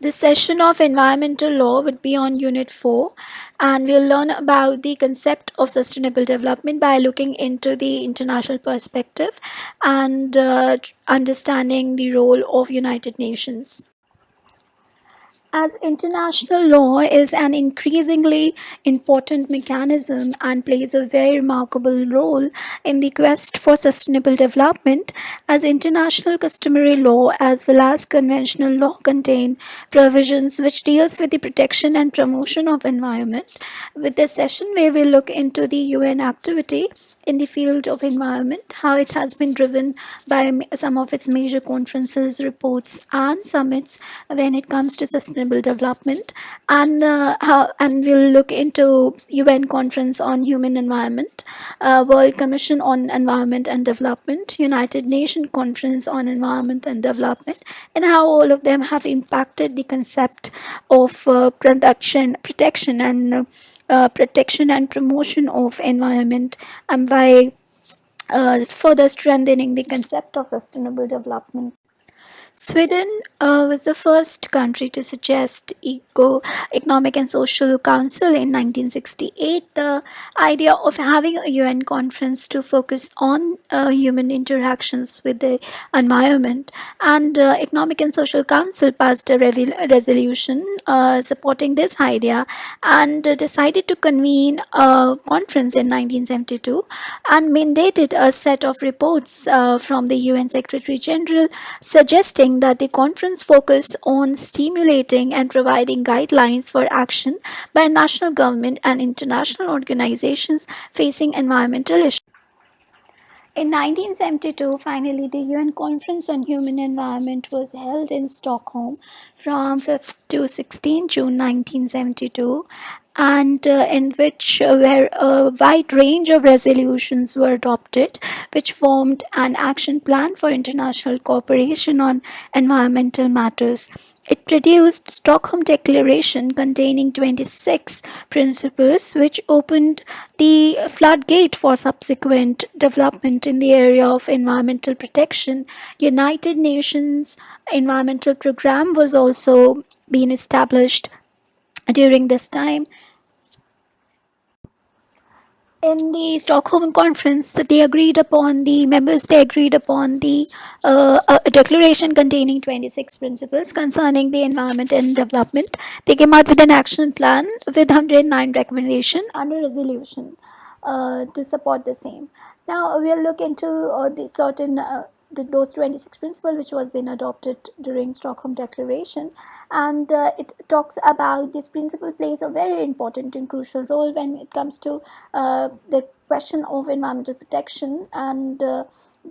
This session of environmental law would be on Unit 4, and we'll learn about the concept of sustainable development by looking into the international perspective and understanding the role of United Nations. As international law is an increasingly important mechanism and plays a very remarkable role in the quest for sustainable development, as international customary law as well as conventional law contain provisions which deals with the protection and promotion of environment. With this session, we will look into the UN activity in the field of environment, how it has been driven by some of its major conferences, reports, and summits when it comes to sustainable development, and we'll look into UN Conference on Human Environment, World Commission on Environment and Development, United Nations Conference on Environment and Development, and how all of them have impacted the concept of protection and promotion of environment, and by further strengthening the concept of sustainable development. Sweden was the first country to suggest Economic and Social Council in 1968. The idea of having a UN conference to focus on human interactions with the environment, and Economic and Social Council passed a resolution supporting this idea and decided to convene a conference in 1972 and mandated a set of reports from the UN Secretary General suggesting that the conference focus on stimulating and providing guidelines for action by national government and international organizations facing environmental issues. In 1972, finally, the UN Conference on Human Environment was held in Stockholm from 5th to 16 June 1972, and in which where a wide range of resolutions were adopted, which formed an action plan for international cooperation on environmental matters. It produced Stockholm Declaration containing 26 principles which opened the floodgate for subsequent development in the area of environmental protection. United Nations Environmental Program was also being established during this time. In the Stockholm conference, they agreed upon the a declaration containing 26 principles concerning the environment and development. They came out with an action plan with 109 recommendations and a resolution to support the same. Now we'll look into those 26 principles which was been adopted during Stockholm Declaration, and it talks about this principle plays a very important and crucial role when it comes to the question of environmental protection and the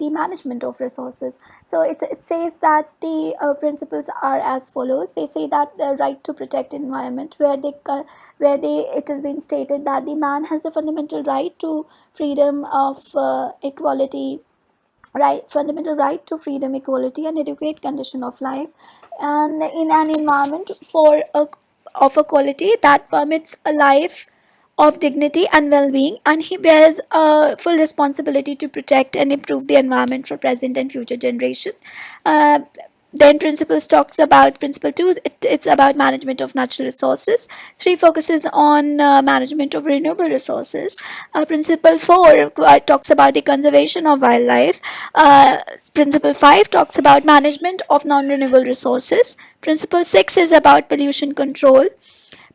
management of resources. So it says that the principles are as follows. They say that the right to protect environment, it has been stated that the man has a fundamental right to freedom of equality, fundamental right to freedom, equality, and adequate condition of life, and in an environment of a quality that permits a life of dignity and well-being, and he bears a full responsibility to protect and improve the environment for present and future generation. Uh, then principles talks about principle 2, it's about management of natural resources. 3 focuses on management of renewable resources. Principle 4 talks about the conservation of wildlife. Principle 5 talks about management of non-renewable resources. Principle 6 is about pollution control.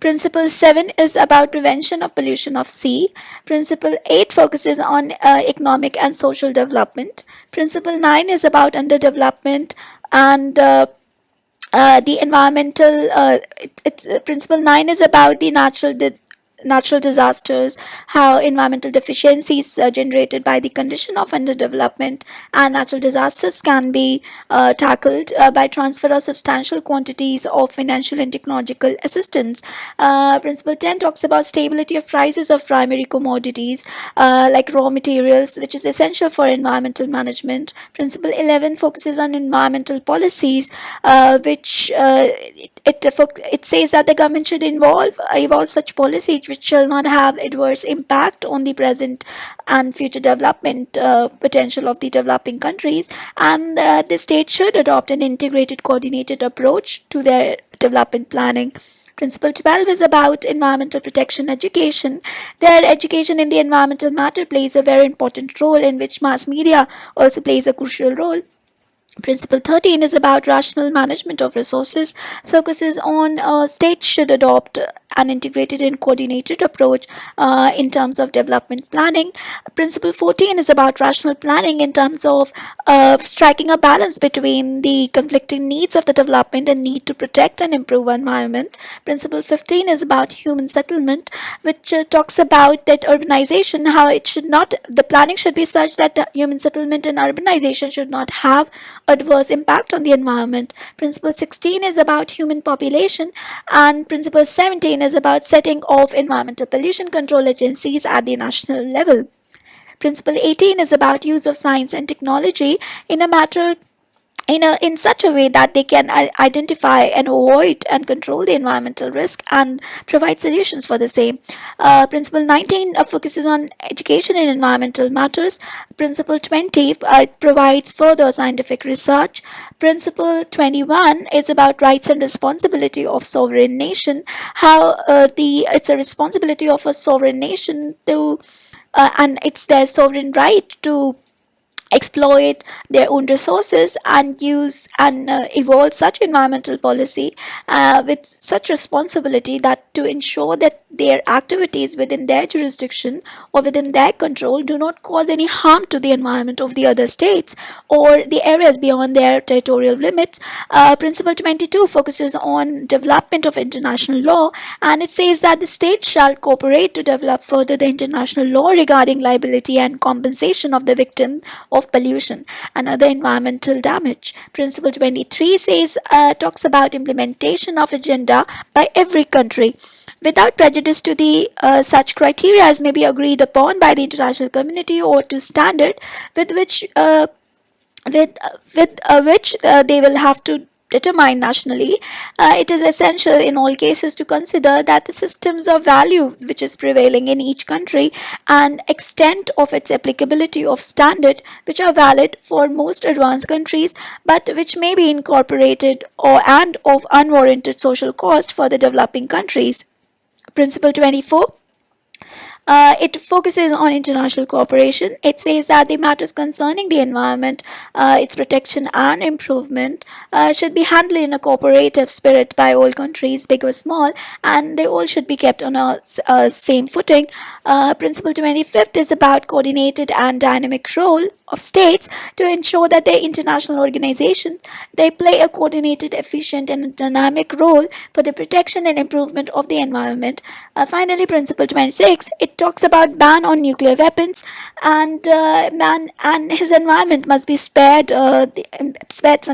Principle 7 is about prevention of pollution of sea. Principle 8 focuses on economic and social development. Principle 9 is about underdevelopment and the environmental. Principle 9 is about the natural disasters, how environmental deficiencies generated by the condition of underdevelopment and natural disasters can be tackled by transfer of substantial quantities of financial and technological assistance. Principle 10 talks about stability of prices of primary commodities like raw materials, which is essential for environmental management. Principle 11 focuses on environmental policies, which it says that the government should evolve such policies which shall not have adverse impact on the present and future development potential of the developing countries, and the state should adopt an integrated, coordinated approach development planning. Principle 12 is about environmental protection education, where education in the environmental matter plays a very important role, in which mass media also plays a crucial role. Principle 13 is about rational management of resources, focuses on states should adopt an integrated and coordinated approach in terms of development planning. Principle 14 is about rational planning in terms of striking a balance between the conflicting needs of the development and need to protect and improve environment. Principle 15 is about human settlement, which talks about that urbanization, how it should not, the planning should be such that the human settlement and urbanization should not have adverse impact on the environment. Principle 16 is about human population, and Principle 17 is about setting of environmental pollution control agencies at the national level. Principle 18 is about use of science and technology in a matter in such a way that they can identify and avoid and control the environmental risk and provide solutions for the same. Principle 19 focuses on education in environmental matters. Principle 20 provides further scientific research. Principle 21 is about rights and responsibility of sovereign nation, how it's a responsibility of a sovereign nation to and it's their sovereign right to exploit their own resources and use and evolve such environmental policy with such responsibility that to ensure that their activities within their jurisdiction or within their control do not cause any harm to the environment of the other states or the areas beyond their territorial limits. Principle 22 focuses on development of international law, and it says that the states shall cooperate to develop further the international law regarding liability and compensation of the victim of pollution and other environmental damage. Principle 23 talks about implementation of agenda by every country without prejudice to the such criteria as may be agreed upon by the international community or to standard with which they will have to determine nationally. It is essential in all cases to consider that the systems of value which is prevailing in each country and extent of its applicability of standard which are valid for most advanced countries but which may be incorporated or and of unwarranted social cost for the developing countries. Principle 24 it focuses on international cooperation. It says that the matters concerning the environment, its protection and improvement should be handled in a cooperative spirit by all countries, big or small, and they all should be kept on a same footing. Principle 25th is about coordinated and dynamic role of states to ensure that their international organizations they play a coordinated, efficient, and dynamic role for the protection and improvement of the environment. Finally, Principle 26 it talks about ban on nuclear weapons, and man and his environment must be spared from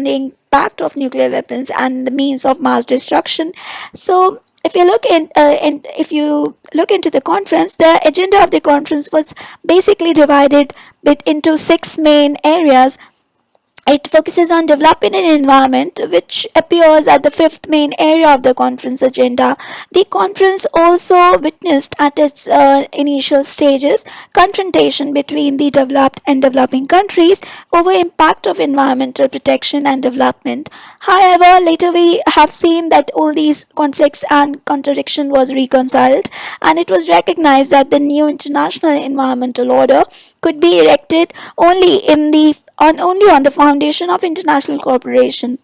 the impact of nuclear weapons and the means of mass destruction. So if you look into the conference, the agenda of the conference was basically divided into six main areas. It focuses on developing an environment, which appears at the fifth main area of the conference agenda. The conference also witnessed at its initial stages confrontation between the developed and developing countries over impact of environmental protection and development. However, later we have seen that all these conflicts and contradiction was reconciled, and it was recognized that the new international environmental order could be erected only on the foundation of international cooperation.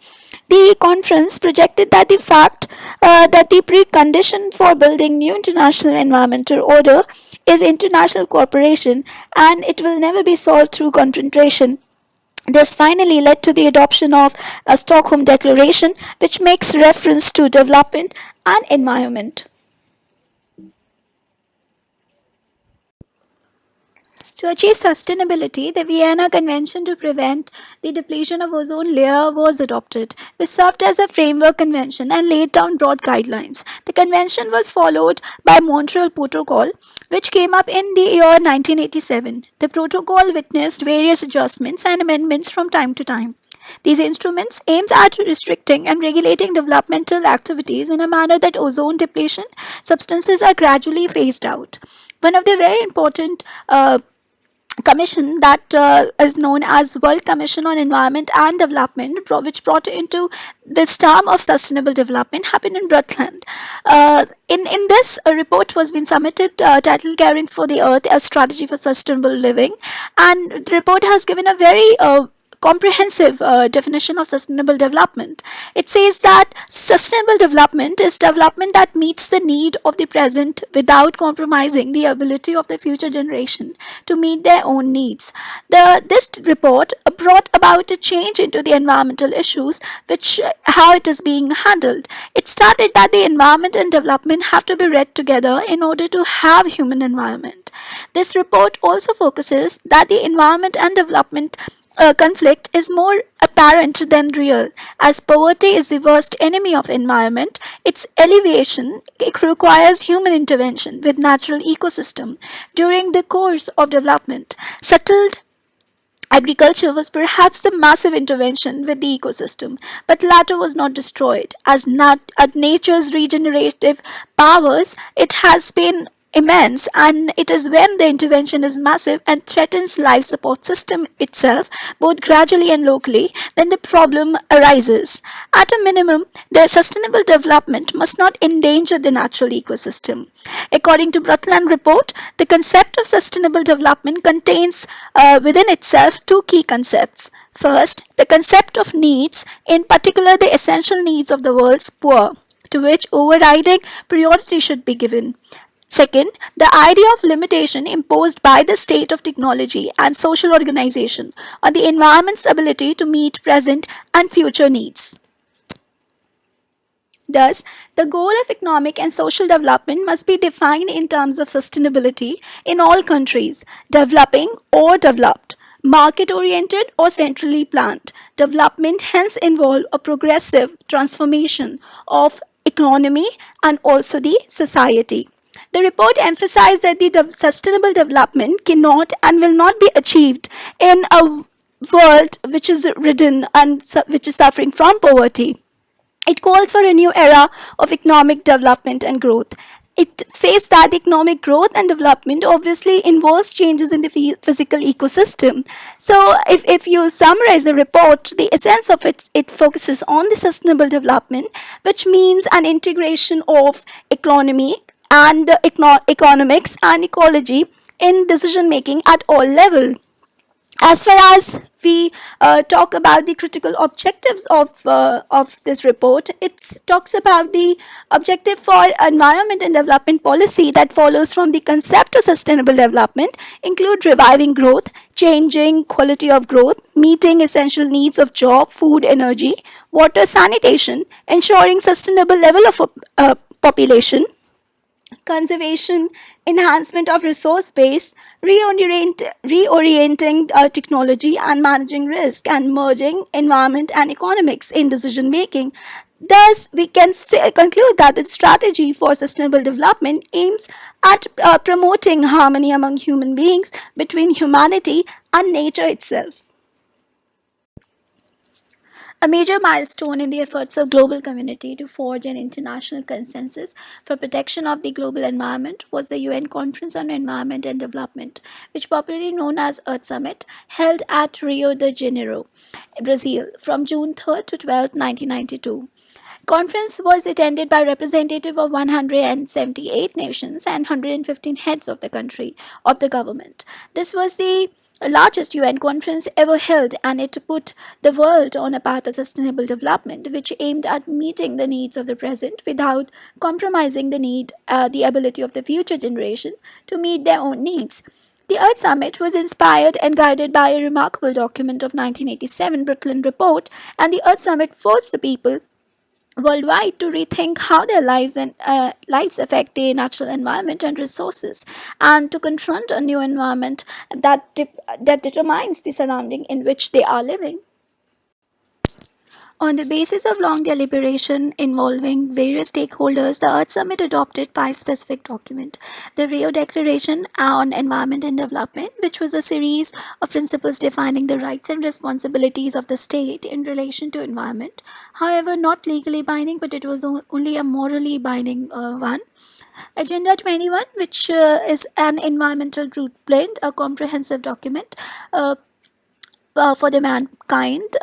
The conference projected that the fact that the precondition for building new international environmental order is international cooperation, and it will never be solved through confrontation. This finally led to the adoption of a Stockholm Declaration, which makes reference to development and environment. To achieve sustainability, the Vienna Convention to prevent the depletion of ozone layer was adopted, which served as a framework convention and laid down broad guidelines. The convention was followed by Montreal Protocol, which came up in the year 1987. The protocol witnessed various adjustments and amendments from time to time. These instruments aimed at restricting and regulating developmental activities in a manner that ozone depletion substances are gradually phased out. One of the very important commission that is known as World Commission on Environment and Development, which brought into this term of sustainable development, happened in Brundtland. In this, a report was been submitted titled "Caring for the Earth: A Strategy for Sustainable Living," and the report has given a very comprehensive definition of sustainable development. It says that sustainable development is development that meets the need of the present without compromising the ability of the future generation to meet their own needs. This report brought about a change into the environmental issues, which how it is being handled. It started that the environment and development have to be read together in order to have human environment. This report also focuses that the environment and development conflict is more apparent than real, as poverty is the worst enemy of environment. Its alleviation it requires human intervention with natural ecosystem during the course of development. Settled agriculture was perhaps the massive intervention with the ecosystem, but latter was not destroyed. As nature's regenerative powers, it has been immense, and it is when the intervention is massive and threatens life support system itself both gradually and locally, then the problem arises. At a minimum, the sustainable development must not endanger the natural ecosystem. According to Brundtland report, the concept of sustainable development contains within itself two key concepts. First, the concept of needs, in particular the essential needs of the world's poor, to which overriding priority should be given. Second, the idea of limitation imposed by the state of technology and social organization on the environment's ability to meet present and future needs. Thus, the goal of economic and social development must be defined in terms of sustainability in all countries, developing or developed, market oriented or centrally planned. Development hence involve a progressive transformation of economy and also the society. The report emphasized that the sustainable development cannot and will not be achieved in a world which is ridden and which is suffering from poverty. It calls for a new era of economic development and growth. It says that economic growth and development obviously involves changes in the physical ecosystem. So, if you summarize the report, the essence of it focuses on the sustainable development, which means an integration of economy and economics and ecology in decision making at all levels. As far as we talk about the critical objectives of this report, it talks about the objective for environment and development policy that follows from the concept of sustainable development include reviving growth, changing quality of growth, meeting essential needs of job, food, energy, water, sanitation, ensuring sustainable level of population, conservation, enhancement of resource base, reorienting technology and managing risk, and merging environment and economics in decision making. Thus, we can conclude that the strategy for sustainable development aims at promoting harmony among human beings between humanity and nature itself. A major milestone in the efforts of global community to forge an international consensus for protection of the global environment was the UN Conference on Environment and Development, which popularly known as Earth Summit, held at Rio de Janeiro, Brazil, from June 3rd to 12th, 1992. Conference was attended by representatives of 178 nations and 115 heads of the country of the government. This was the largest UN conference ever held, and it put the world on a path of sustainable development, which aimed at meeting the needs of the present without compromising the ability of the future generation to meet their own needs. The Earth Summit was inspired and guided by a remarkable document of 1987 Brundtland Report, and the Earth Summit forced the people worldwide to rethink how their lives affect the natural environment and resources, and to confront a new environment that determines the surrounding in which they are living. On the basis of long deliberation involving various stakeholders, the Earth Summit adopted five specific documents. The Rio Declaration on Environment and Development, which was a series of principles defining the rights and responsibilities of the state in relation to environment. However, not legally binding, but it was only a morally binding one. Agenda 21, which is an environmental blueprint, a comprehensive document uh, for the mankind.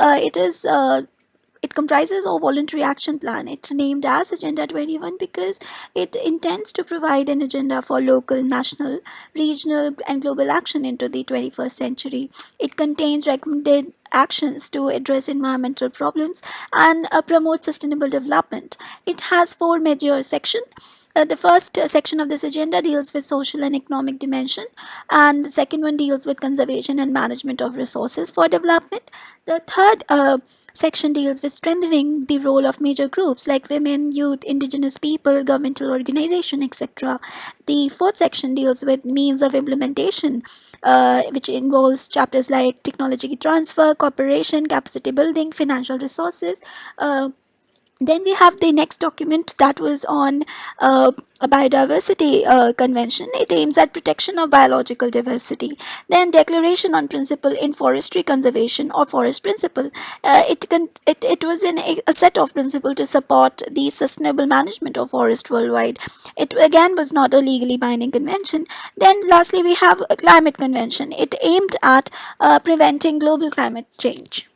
It comprises a voluntary action plan. It's named as Agenda 21 because it intends to provide an agenda for local, national, regional, and global action into the 21st century. It contains recommended actions to address environmental problems and promote sustainable development. It has four major sections. The first section of this agenda deals with social and economic dimension, and the second one deals with conservation and management of resources for development. The third section deals with strengthening the role of major groups like women, youth, indigenous people, governmental organization, etc. The fourth section deals with means of implementation, which involves chapters like technology transfer, cooperation, capacity building, financial resources. Then we have the next document that was on a biodiversity convention. It aims at protection of biological diversity. Then declaration on principle in forestry conservation or forest principle. It was in a set of principle to support the sustainable management of forest worldwide. It again was not a legally binding convention. Then lastly we have a climate convention. It aimed at preventing global climate change.